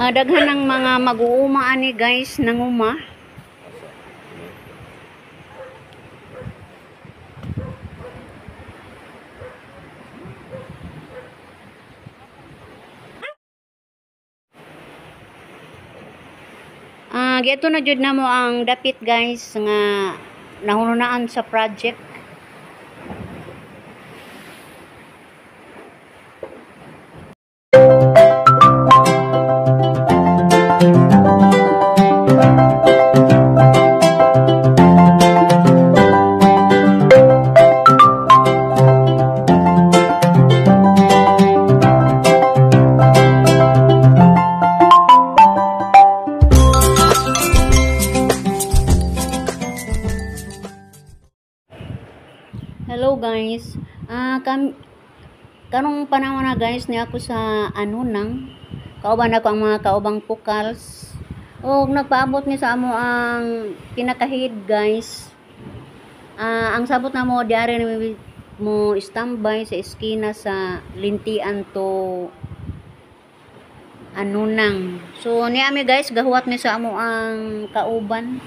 Daghan ng mga mag-uuma ani guys nanguma. Gito na jud namo ang dapit guys nga nahununaan sa project. Hello guys. Kanong panahon na guys ni ako sa nang kauban ako ang mga kaubang pukals. O nagpaabot ni sa amo ang pinakahid guys. Ang sabot na mo diari mo standby sa eskina sa lintian to nang. So niami guys gahuwat mi sa amo ang kauban.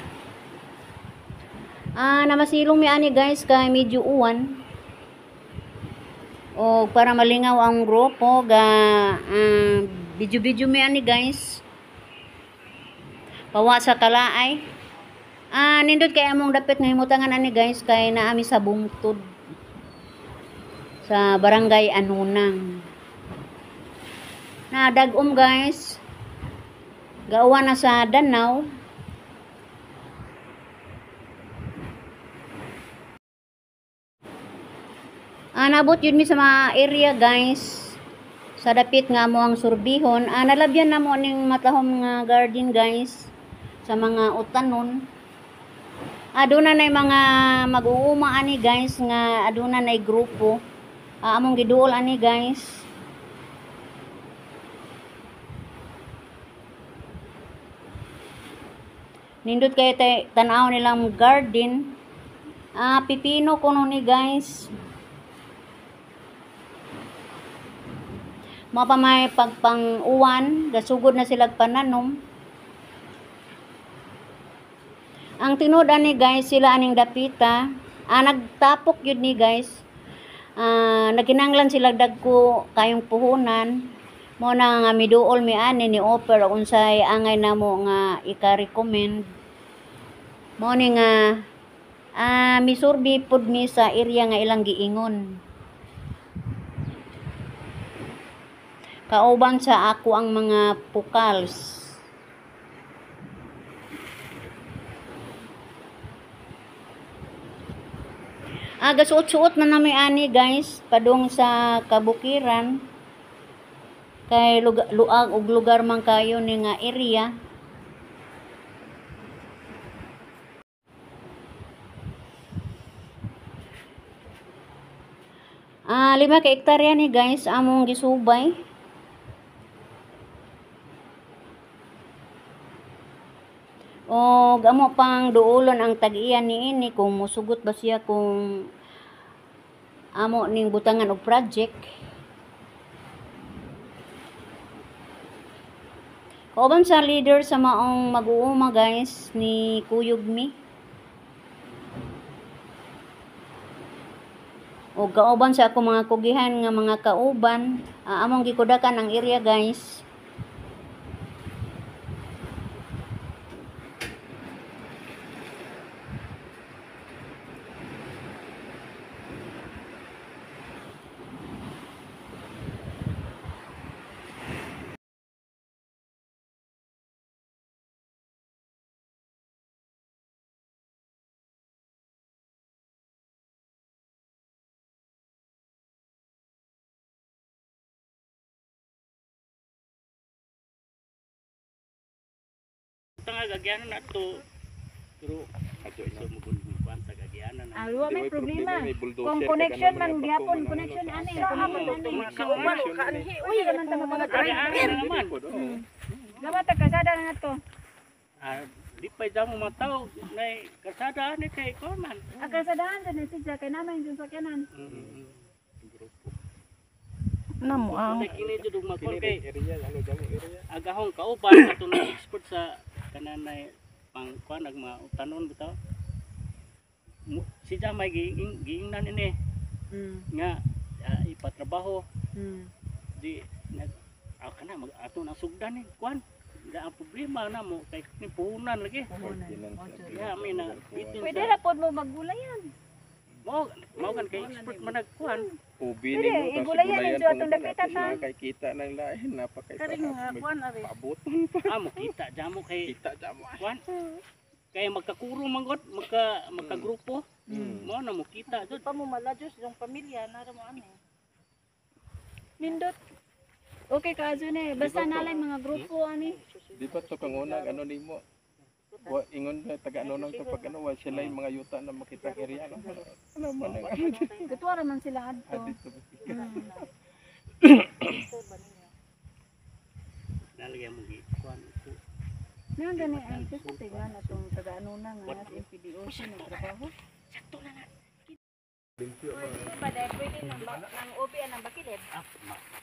Namasilong mi ani guys kay medyo uwan. O para malingaw ang grupo ga video mi ani guys. Pawa sa kalaay. Nindot kay among dapit nga himutangan ani guys kay naami sa bungtod. Sa barangay Anunang. Na dagom guys. Gauwa na sa Danau. Nabot yun mi sa mga area guys sa dapit nga mo ang surbihon. Nalabyan na mo ning matahom nga garden guys sa mga utanon. Aduna na mga mag-uuma ani guys nga aduna na grupo. Among giduol ani guys. Nindot kayo tanaw nilang garden. Pipino kuno ni guys. Mapamay pagpang-uwan, gasugod na sila pananom. Ang tinud ani guys, sila aning dapita. Nagtapok yun ni guys. Nagkinanglan sila dagko kayong puhunan. Mo na nga miduol mi ani ni offer unsay angay namo nga ika-recommend. Mo ni nga misurbi pud mi sa area nga ilang giingon. Kauban sa ako ang mga pukals. Gasuot-suot na namin ani guys padung sa kabukiran kay luag og lugar man kayo ni nga area. Lima ka hektarya ni guys among gisubay. O amo pang duolon ang tag-iyan niini kung musugot ba siya kung amo ning butangan og project. Kauban sa leader sa maong mag-uuma guys ni Kuyog mi. O kauban sa ako mga kugihan nga mga kauban, among gikudakan ang area guys. Tanga gagyanan na to. Pero ato isa mo kun gagyanan na. Wa may problema. Kung connection man gyapon connection ani. Connection kanhi. Uy naman ta mga driver naman. Dapat kasada na to. Di pa daw mo mataw na kasada ni kay ko man. Kasadahan din si kay naman yung sakyanan. Namo ang Kung kini jud ug makon kay area ano jamo area. agahong kauban ato na expert sa kananay pang kuan tanon bitaw. Si Jamay giingnan ini nga ipatrabaho di nag kana mag ato na sugdan ni kuan. Ang problema na mo kay ni puhunan lagi. Ya may na bitin pwede ra pod mo maggulayan. Mao kan kay expert man nagkuan. Ubi Pwede, ni mo igulayan yung sa atong dapitan, ha? kay kita nang lain napakay kuan ari. pabuton pa. Mo kita jamo kay Kita jamo. kuan. Kay magkakuro manggot magkagrupo. Mo na mo kita jud. Pa mo malajos yung pamilya nara mo ani. Nindot. Okay ka ni, basta nalay mga grupo ani. Di ba to kang unang ano nimo? Wa ingon na taga ano nang to pag ano wa sila yung mga yuta na makita area no. Ano man ang ano Gatuwa man sila adto. dito. Nalagay mo gi kuan. Nang gani ay kasi tingnan atong taga-ano na nga sa MPDO siya nagtrabaho. Sakto na na. Pa dai pwede nang OB ang bakilid.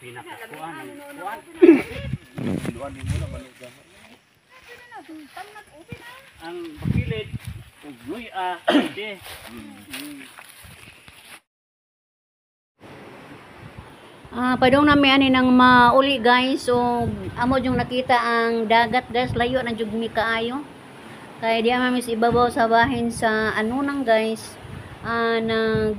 Pinakakuan. Kuan. Luan mo na man ug Ang bakilid ug luy ide. Padong nami ani nang mauli guys, so amo yung nakita ang dagat guys, layo na jud mi kaayo. Kaya di amis ibabaw sa bahin sa ano nang guys, nag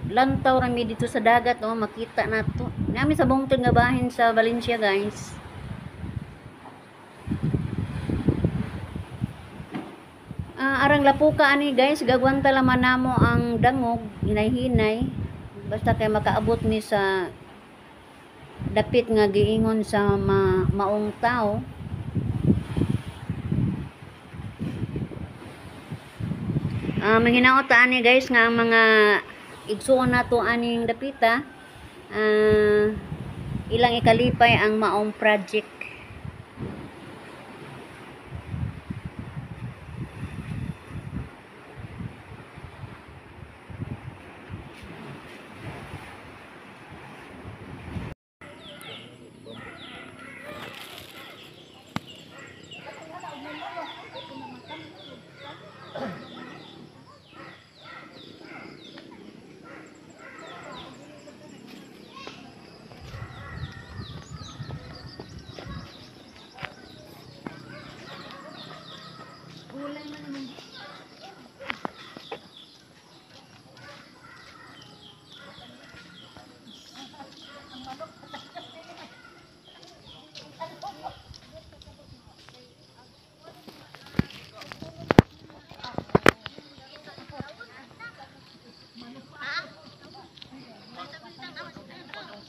lantaw rami dito sa dagat oh, makita nato. Nami sa bungtod nga bahin sa Valencia guys. Arang lapuka ani guys, gagwanta laman namo ang dangog, hinay-hinay. Basta kay makaabot mi sa dapit nga giingon sa maong tao. Manghinaot ta ani guys nga ang mga igsuon nato aning dapita, ilang ikalipay ang maong project.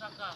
Saka